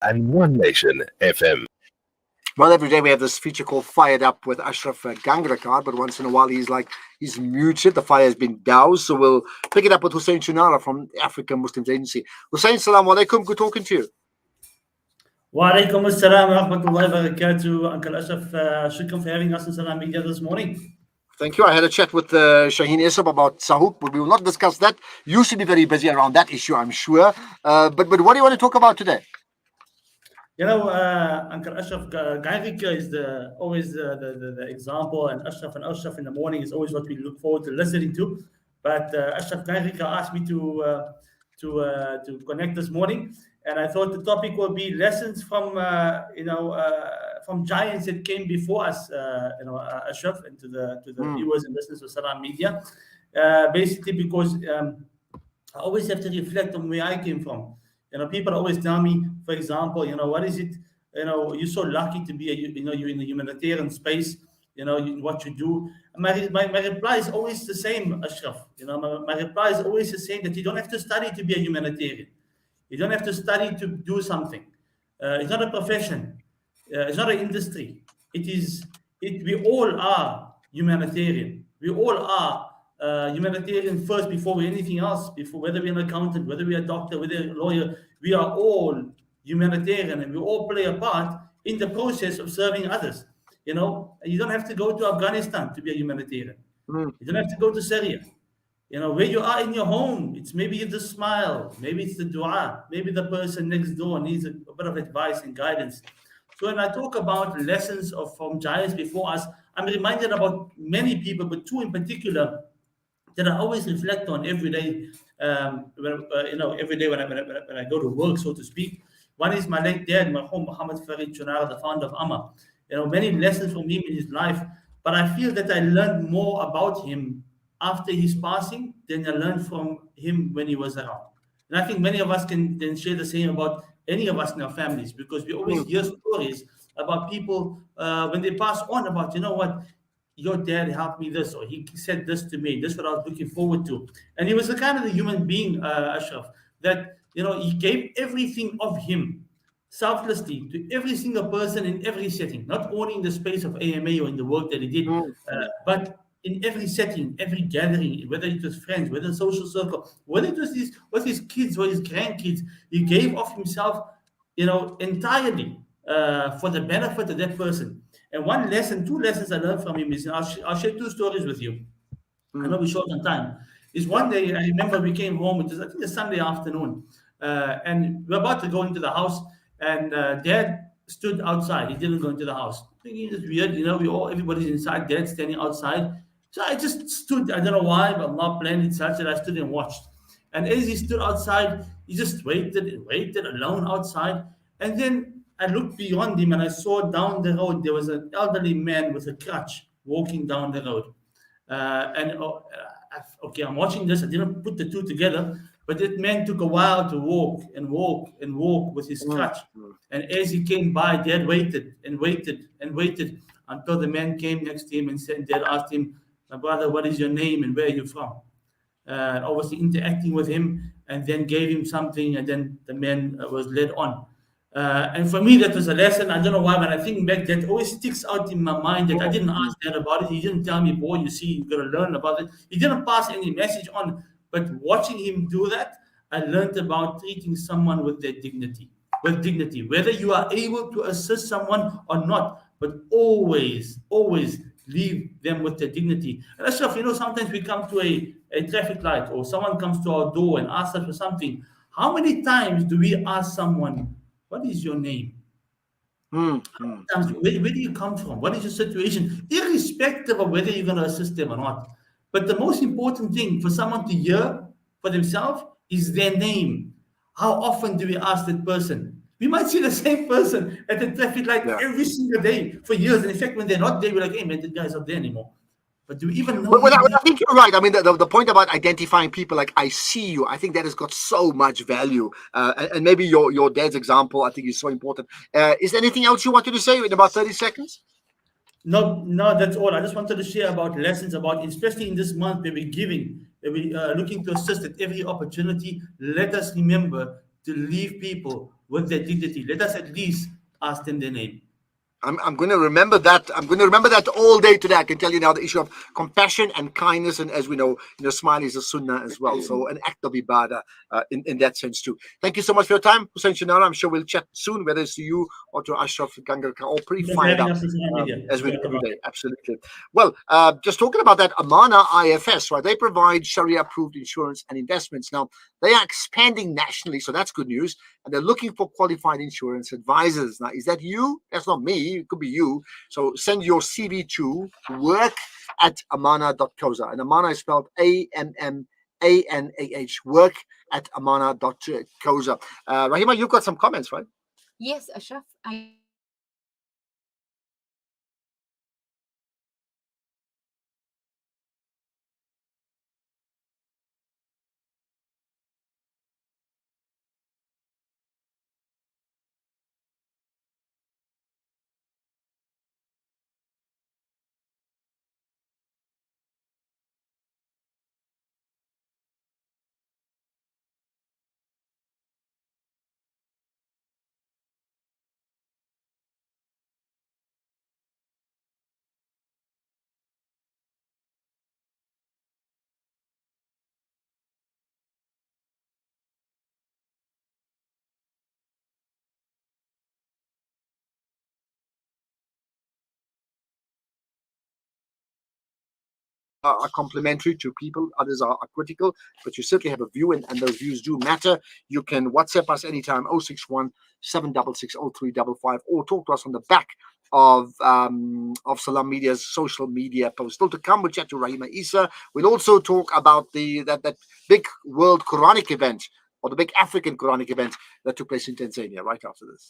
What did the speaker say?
and One Nation FM. Well, every day we have this feature called Fired Up with Ashraf Gangrakar, but once in a while he's muted. The fire has been doused, so we'll pick it up with Hussain Choonara from the African Muslims Agency. Hussain, salam alaikum. Good talking to you. Walaikum assalam wa rahmatullahi wa barakatuh. Uncle Ashraf, shukran for having us in Salam Media this morning. Thank you. I had a chat with Shaheen Isab about Sahuk, but we will not discuss that. You should be very busy around that issue, I'm sure. But what do you want to talk about today? You know, Uncle Ashraf, Guy Rika is always the example, and Ashraf in the morning is always what we look forward to listening to. But Ashraf Guy Rika asked me to connect this morning, and I thought the topic will be lessons from from giants that came before us, Ashraf, and to the viewers and listeners of Salam Media. Basically, because I always have to reflect on where I came from. People always tell me, for example, what is it? You're so lucky to be, you're in the humanitarian space. What you do. My reply is always the same, Ashraf. My reply is always the same, that you don't have to study to be a humanitarian. You don't have to study to do something. It's not a profession. It's not an industry. We all are humanitarian. We all are humanitarian first before we're anything else. Before, whether we're an accountant, whether we're a doctor, whether we're a lawyer, we are all humanitarian, and we all play a part in the process of serving others. You don't have to go to Afghanistan to be a humanitarian. You don't have to go to Syria. Where you are in your home, it's maybe the smile, maybe it's the dua, maybe the person next door needs a bit of advice and guidance. So when I talk about lessons from giants before us, I'm reminded about many people, but two in particular that I always reflect on every day. Every day when I go to work, so to speak. One is my late dad, Hafiz Hussain Choonara, the founder of Amma. Many lessons from him in his life, but I feel that I learned more about him after his passing than I learned from him when he was around. And I think many of us can then share the same about any of us in our families, because we always hear stories about people when they pass on about, your dad helped me this, or he said this to me, this is what I was looking forward to. And he was the kind of the human being, Ashraf, that, he gave everything of him selflessly to every single person in every setting, not only in the space of AMA or in the work that he did, but in every setting, every gathering, whether it was friends, whether social circle, whether it was his kids or his grandkids, he gave of himself, entirely for the benefit of that person. And two lessons I learned from him is, I'll share two stories with you. I know we're short on time. Is one day I remember we came home, it was I think a Sunday afternoon, and we're about to go into the house, and Dad stood outside. He didn't go into the house. Thinking it's weird, everybody's inside, Dad standing outside. So I just stood. I don't know why, but Allah planned it such that I stood and watched. And as he stood outside, he just waited and waited alone outside. And then I looked beyond him and I saw down the road there was an elderly man with a crutch walking down the road. I'm watching this. I didn't put the two together, but that man took a while to walk and walk and walk with his crutch. And as he came by, Dad waited and waited and waited until the man came next to him and said, Dad asked him, my brother, what is your name and where are you from? Obviously interacting with him, and then gave him something, and then the man was led on. And for me, that was a lesson. I don't know why, but I think back that always sticks out in my mind that I didn't ask Dad about it. He didn't tell me, boy, you see, you got to learn about it. He didn't pass any message on. But watching him do that, I learned about treating someone with their dignity. With dignity, whether you are able to assist someone or not, but always leave them with their dignity. And Ashraf, sometimes we come to a traffic light, or someone comes to our door and asks us for something. How many times do we ask someone, what is your name? Sometimes, where do you come from? What is your situation? Irrespective of whether you're going to assist them or not. But the most important thing for someone to hear for themselves is their name. How often do we ask that person? We might see the same person at the traffic light every single day for years. And in fact, when they're not there, we're like, hey, man, that guy's not there anymore. But do we even know? Well, I think you're right. I mean, the point about identifying people like I see you, I think that has got so much value. And maybe your dad's example, I think, is so important. Is there anything else you wanted to say in about 30 seconds? No, that's all. I just wanted to share about lessons about, especially in this month where we're giving, where we are looking to assist at every opportunity. Let us remember to leave people with their dignity. Let us at least ask them their name. I'm going to remember that. I'm going to remember that all day today. I can tell you now the issue of compassion and kindness, and as we know, smile is a sunnah as well. So an act of ibadah in that sense too. Thank you so much for your time, Hussain Choonara. I'm sure we'll chat soon, whether it's to you or to Ashraf Gangarkar, all pretty Thank you for fired having up us on social media. as we do every day. Absolutely. Well, just talking about that Amana IFS, right? They provide Sharia-approved insurance and investments. Now they are expanding nationally, so that's good news. And they're looking for qualified insurance advisors. Now, is that you? That's not me. It could be you. So send your CV to work@amana.coza. And Amana is spelled AMMANAH, work@amana.coza. Rahima, you've got some comments, right? Yes, Ashraf, I Are complimentary to people, others are critical, but you certainly have a view, and those views do matter. You can WhatsApp us anytime, 061 766 0355, or talk to us on the back of Salam Media's social media post. Still to come, we'll chat to Rahima Isa. We'll also talk about that big world Quranic event, or the big African Quranic event that took place in Tanzania right after this.